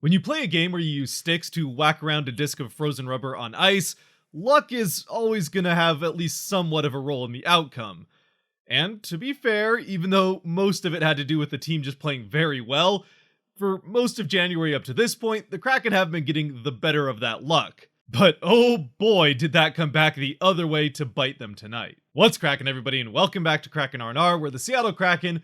When you play a game where you use sticks to whack around a disc of frozen rubber on ice, luck is always going to have at least somewhat of a role in the outcome. And to be fair, even though most of it had to do with the team just playing very well, for most of January up to this point, the Kraken have been getting the better of that luck. But oh boy, did that come back the other way to bite them tonight. What's cracking, everybody, and welcome back to Kraken R&R, where the Seattle Kraken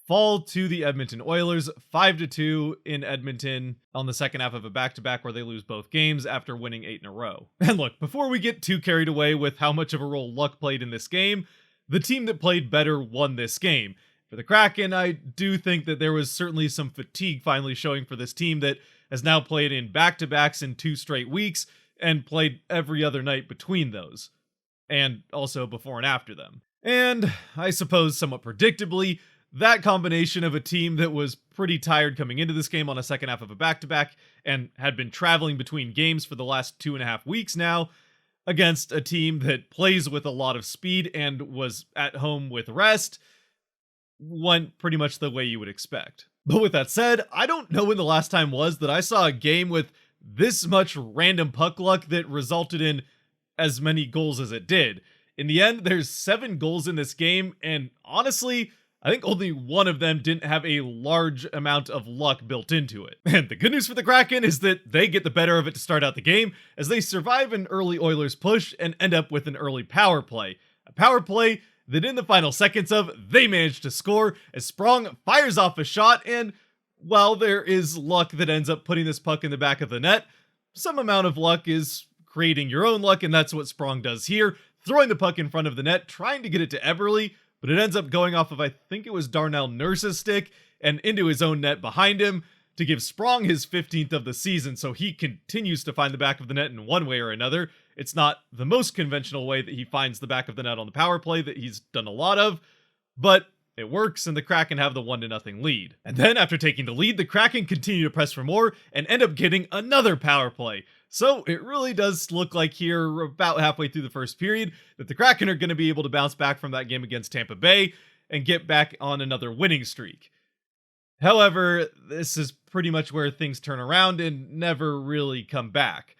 fall to the Edmonton Oilers 5-2 in Edmonton on the second half of a back-to-back where they lose both games after winning 8 in a row. And look, before we get too carried away with how much of a role luck played in this game, the team that played better won this game. For the Kraken, I do think that there was certainly some fatigue finally showing for this team that has now played in back-to-backs in 2 straight weeks and played every other night between those, and also before and after them. And I suppose somewhat predictably, that combination of a team that was pretty tired coming into this game on a second half of a back-to-back and had been traveling between games for the last 2.5 weeks now, against a team that plays with a lot of speed and was at home with rest, went pretty much the way you would expect. But with that said, I don't know when the last time was that I saw a game with this much random puck luck that resulted in as many goals as it did. In the end, there's 7 goals in this game, and honestly, I think only one of them didn't have a large amount of luck built into it. And the good news for the Kraken is that they get the better of it to start out the game, as they survive an early Oilers push and end up with an early power play. A power play that in the final seconds of, they manage to score as Sprong fires off a shot, and while there is luck that ends up putting this puck in the back of the net, some amount of luck is creating your own luck, and that's what Sprong does here, throwing the puck in front of the net, trying to get it to Eberle, but it ends up going off of, I think it was Darnell Nurse's stick, and into his own net behind him to give Sprong his 15th of the season, so he continues to find the back of the net in one way or another. It's not the most conventional way that he finds the back of the net on the power play that he's done a lot of, but it works, and the Kraken have the 1-0 lead. And then, after taking the lead, the Kraken continue to press for more and end up getting another power play. So it really does look like here, about halfway through the first period, that the Kraken are going to be able to bounce back from that game against Tampa Bay and get back on another winning streak. However, this is pretty much where things turn around and never really come back,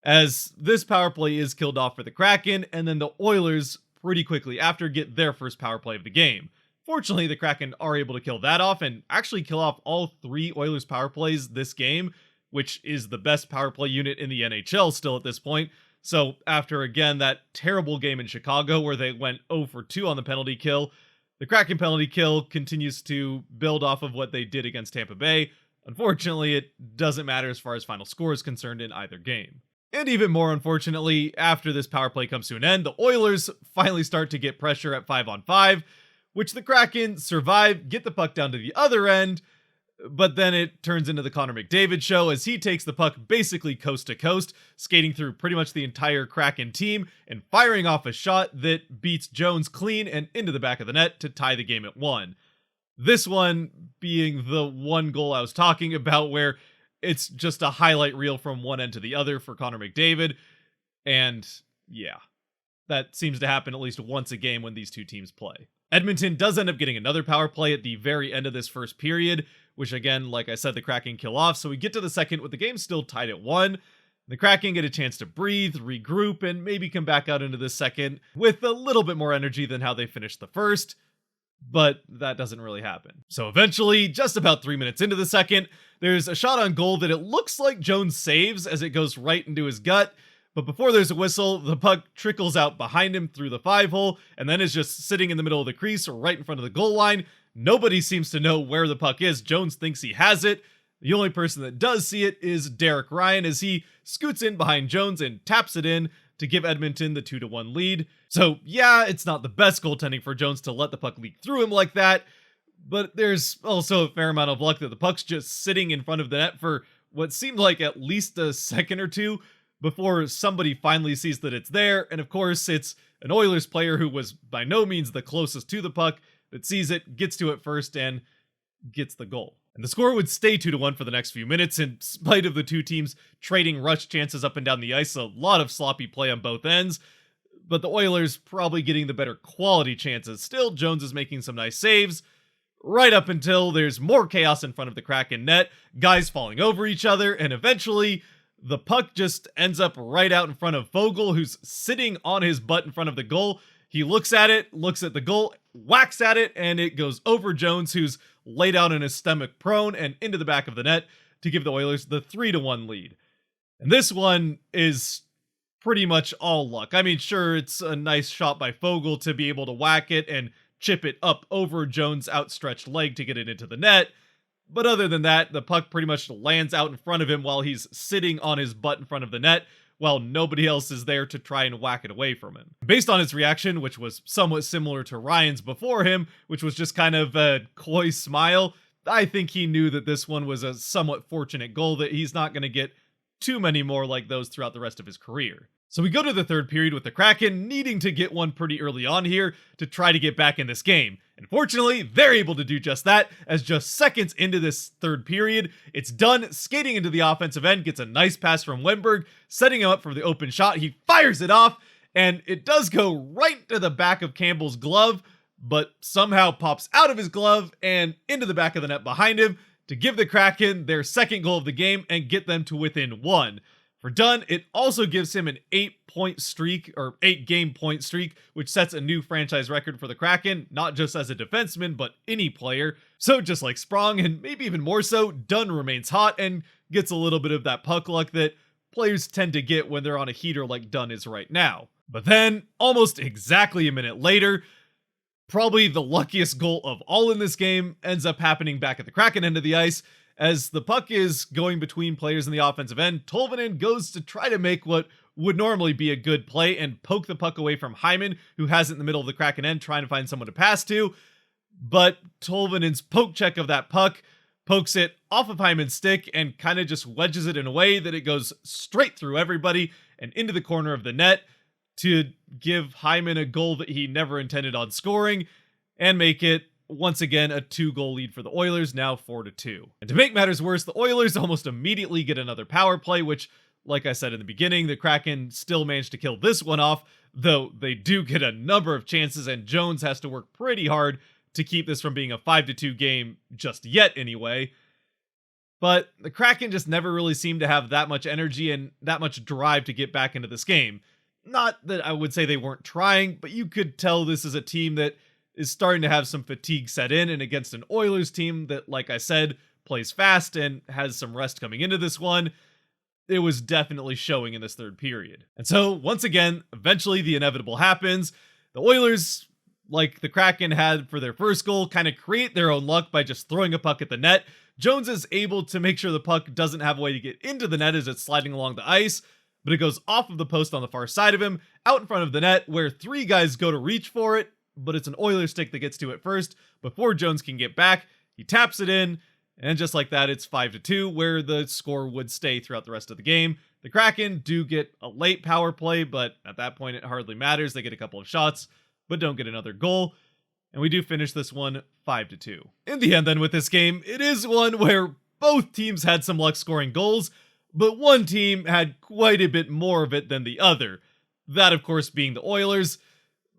as this power play is killed off for the Kraken, and then the Oilers pretty quickly after get their first power play of the game. Fortunately, the Kraken are able to kill that off and actually kill off all 3 Oilers power plays this game, which is the best power play unit in the NHL still at this point. So after, again, that terrible game in Chicago where they went 0 for 2 on the penalty kill, the Kraken penalty kill continues to build off of what they did against Tampa Bay. Unfortunately, it doesn't matter as far as final score is concerned in either game. And even more unfortunately, after this power play comes to an end, the Oilers finally start to get pressure at 5-on-5, which the Kraken survive, get the puck down to the other end, but then it turns into the Connor McDavid show as he takes the puck basically coast to coast, skating through pretty much the entire Kraken team and firing off a shot that beats Jones clean and into the back of the net to tie the game at 1. This one being the one goal I was talking about where it's just a highlight reel from one end to the other for Connor McDavid, and yeah, that seems to happen at least once a game when these two teams play. Edmonton does end up getting another power play at the very end of this first period, which again, like I said, the Kraken kill off, so we get to the second with the game still tied at 1. The Kraken get a chance to breathe, regroup, and maybe come back out into the second with a little bit more energy than how they finished the first, but that doesn't really happen. So eventually, just about 3 minutes into the second, there's a shot on goal that it looks like Jones saves as it goes right into his gut, but before there's a whistle, the puck trickles out behind him through the 5-hole, and then is just sitting in the middle of the crease right in front of the goal line. Nobody seems to know where the puck is. Jones thinks he has it. The only person that does see it is Derek Ryan as he scoots in behind Jones and taps it in to give Edmonton the 2-1 lead. So yeah, it's not the best goaltending for Jones to let the puck leak through him like that, but there's also a fair amount of luck that the puck's just sitting in front of the net for what seemed like at least a second or two before somebody finally sees that it's there, and of course it's an Oilers player who was by no means the closest to the puck that sees it, gets to it first, and gets the goal. And the score would stay 2-1 for the next few minutes, in spite of the two teams trading rush chances up and down the ice, a lot of sloppy play on both ends, but the Oilers probably getting the better quality chances. Still, Jones is making some nice saves. right up until there's more chaos in front of the Kraken net, guys falling over each other, and eventually the puck just ends up right out in front of Vogel, who's sitting on his butt in front of the goal. He looks at it, looks at the goal, whacks at it, and it goes over Jones, who's laid out on his stomach prone and into the back of the net to give the Oilers the 3-1 lead. And this one is pretty much all luck. I mean, sure, it's a nice shot by Vogel to be able to whack it and chip it up over Jones' outstretched leg to get it into the net. But other than that, the puck pretty much lands out in front of him while he's sitting on his butt in front of the net, while nobody else is there to try and whack it away from him. Based on his reaction, which was somewhat similar to Ryan's before him, which was just kind of a coy smile, I think he knew that this one was a somewhat fortunate goal, that he's not going to get too many more like those throughout the rest of his career. So we go to the third period with the Kraken needing to get one pretty early on here to try to get back in this game. And fortunately, they're able to do just that, as just seconds into this third period, it's Dunn skating into the offensive end, gets a nice pass from Wennberg, setting him up for the open shot. He fires it off, and it does go right to the back of Campbell's glove, but somehow pops out of his glove and into the back of the net behind him to give the Kraken their second goal of the game and get them to within one. For Dunn, it also gives him an 8-game point streak, which sets a new franchise record for the Kraken, not just as a defenseman, but any player. So just like Sprong, and maybe even more so, Dunn remains hot and gets a little bit of that puck luck that players tend to get when they're on a heater like Dunn is right now. But then, almost exactly a minute later, probably the luckiest goal of all in this game ends up happening back at the Kraken end of the ice. As the puck is going between players in the offensive end, Tolvanen goes to try to make what would normally be a good play and poke the puck away from Hyman, who has it in the middle of the Kraken end trying to find someone to pass to. But Tolvanen's poke check of that puck pokes it off of Hyman's stick and kind of just wedges it in a way that it goes straight through everybody and into the corner of the net to give Hyman a goal that he never intended on scoring and make it once again a 2-goal lead for the Oilers, now 4-2. And to make matters worse, the Oilers almost immediately get another power play, which, like I said in the beginning, the Kraken still managed to kill this one off, though they do get a number of chances, and Jones has to work pretty hard to keep this from being a 5-2 game just yet anyway. But the Kraken just never really seemed to have that much energy and that much drive to get back into this game. Not that I would say they weren't trying, but you could tell this is a team that is starting to have some fatigue set in, and against an Oilers team that, like I said, plays fast and has some rest coming into this one, it was definitely showing in this third period. And so, once again, eventually the inevitable happens. The Oilers, like the Kraken had for their first goal, kind of create their own luck by just throwing a puck at the net. Jones is able to make sure the puck doesn't have a way to get into the net as it's sliding along the ice, but it goes off of the post on the far side of him, out in front of the net, where 3 guys go to reach for it, but it's an Oilers stick that gets to it first. Before Jones can get back, he taps it in, and just like that, it's 5-2, where the score would stay throughout the rest of the game. The Kraken do get a late power play, but at that point it hardly matters. They get a couple of shots, but don't get another goal, and we do finish this one 5-2. In the end then with this game, it is one where both teams had some luck scoring goals, but one team had quite a bit more of it than the other. That, of course, being the Oilers.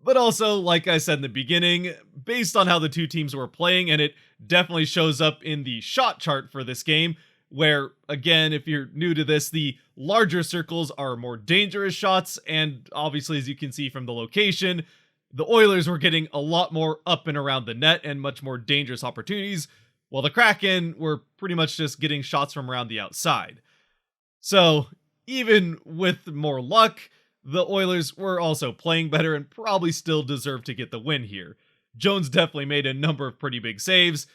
But also, like I said in the beginning, based on how the two teams were playing, and it definitely shows up in the shot chart for this game, where, again, if you're new to this, the larger circles are more dangerous shots, and obviously, as you can see from the location, the Oilers were getting a lot more up and around the net and much more dangerous opportunities, while the Kraken were pretty much just getting shots from around the outside. So, even with more luck, the Oilers were also playing better and probably still deserved to get the win here. Jones definitely made a number of pretty big saves,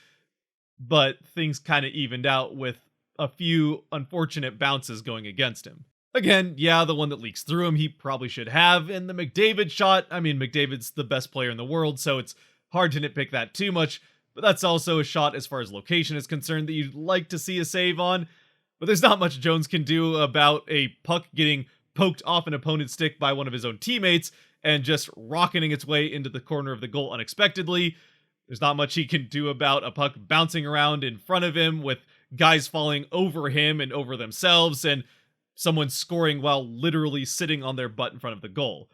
but things kind of evened out with a few unfortunate bounces going against him. Again, yeah, the one that leaks through him, he probably should have, and the McDavid shot, I mean, McDavid's the best player in the world, so it's hard to nitpick that too much, but that's also a shot as far as location is concerned that you'd like to see a save on, but there's not much Jones can do about a puck getting poked off an opponent's stick by one of his own teammates and just rocketing its way into the corner of the goal unexpectedly. There's not much he can do about a puck bouncing around in front of him with guys falling over him and over themselves and someone scoring while literally sitting on their butt in front of the goal.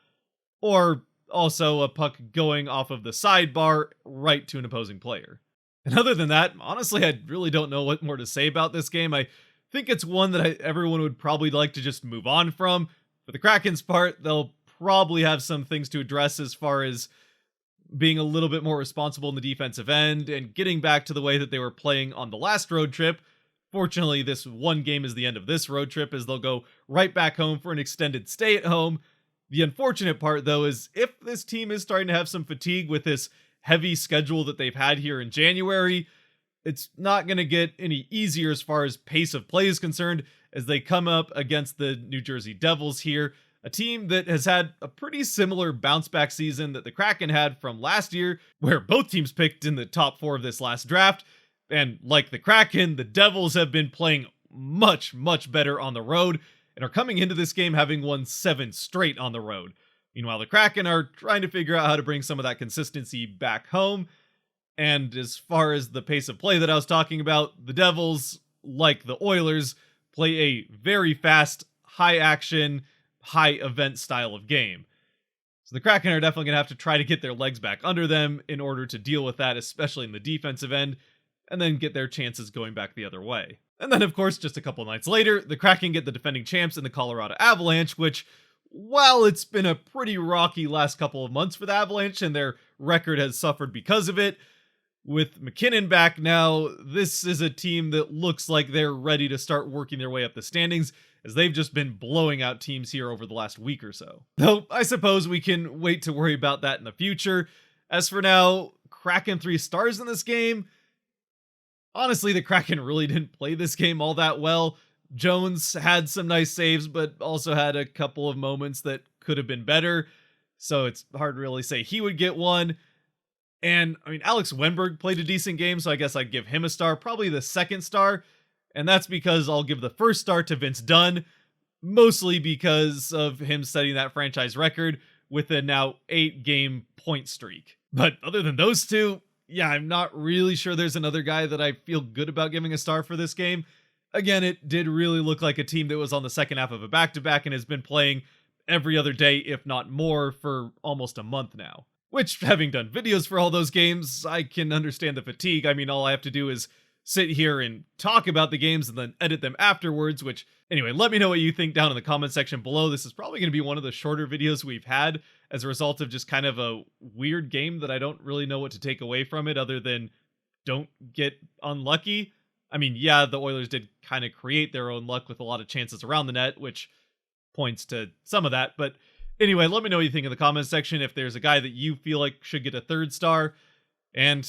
Or also a puck going off of the sidebar right to an opposing player. And other than that, honestly, I really don't know what more to say about this game. I think it's one that everyone would probably like to just move on from. For the Kraken's part, they'll probably have some things to address as far as being a little bit more responsible in the defensive end and getting back to the way that they were playing on the last road trip. Fortunately, this one game is the end of this road trip, as they'll go right back home for an extended stay at home. The unfortunate part, though, is if this team is starting to have some fatigue with this heavy schedule that they've had here in January, it's not going to get any easier as far as pace of play is concerned, as they come up against the New Jersey Devils here, a team that has had a pretty similar bounce back season that the Kraken had from last year, where both teams picked in the top 4 of this last draft. And like the Kraken, the Devils have been playing much, much better on the road and are coming into this game having won 7 straight on the road. Meanwhile, the Kraken are trying to figure out how to bring some of that consistency back home. And as far as the pace of play that I was talking about, the Devils, like the Oilers, play a very fast, high action, high event style of game. So the Kraken are definitely going to have to try to get their legs back under them in order to deal with that, especially in the defensive end, and then get their chances going back the other way. And then, of course, just a couple nights later, the Kraken get the defending champs in the Colorado Avalanche, which, while it's been a pretty rocky last couple of months for the Avalanche, and their record has suffered because of it, with McKinnon back now, this is a team that looks like they're ready to start working their way up the standings, as they've just been blowing out teams here over the last week or so. Though, I suppose we can wait to worry about that in the future. As for now, Kraken 3 stars in this game. Honestly, the Kraken really didn't play this game all that well. Jones had some nice saves, but also had a couple of moments that could have been better, so it's hard to really say he would get one. And, I mean, Alex Wenberg played a decent game, so I guess I'd give him a star, probably the second star, and that's because I'll give the first star to Vince Dunn, mostly because of him setting that franchise record with a now 8-game point streak. But other than those two, yeah, I'm not really sure there's another guy that I feel good about giving a star for this game. Again, it did really look like a team that was on the second half of a back-to-back and has been playing every other day, if not more, for almost a month now. Which, having done videos for all those games, I can understand the fatigue. I mean, all I have to do is sit here and talk about the games and then edit them afterwards, which, anyway, let me know what you think down in the comment section below. This is probably going to be one of the shorter videos we've had as a result of just kind of a weird game that I don't really know what to take away from it other than don't get unlucky. I mean, yeah, the Oilers did kind of create their own luck with a lot of chances around the net, which points to some of that, but anyway, let me know what you think in the comments section, if there's a guy that you feel like should get a 3rd star. And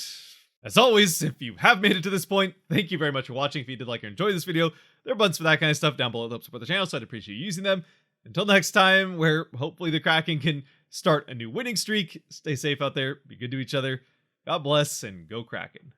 as always, if you have made it to this point, thank you very much for watching. If you did like or enjoy this video, there are buttons for that kind of stuff down below to help support the channel, so I'd appreciate you using them. Until next time, where hopefully the Kraken can start a new winning streak, stay safe out there, be good to each other, God bless, and go Kraken.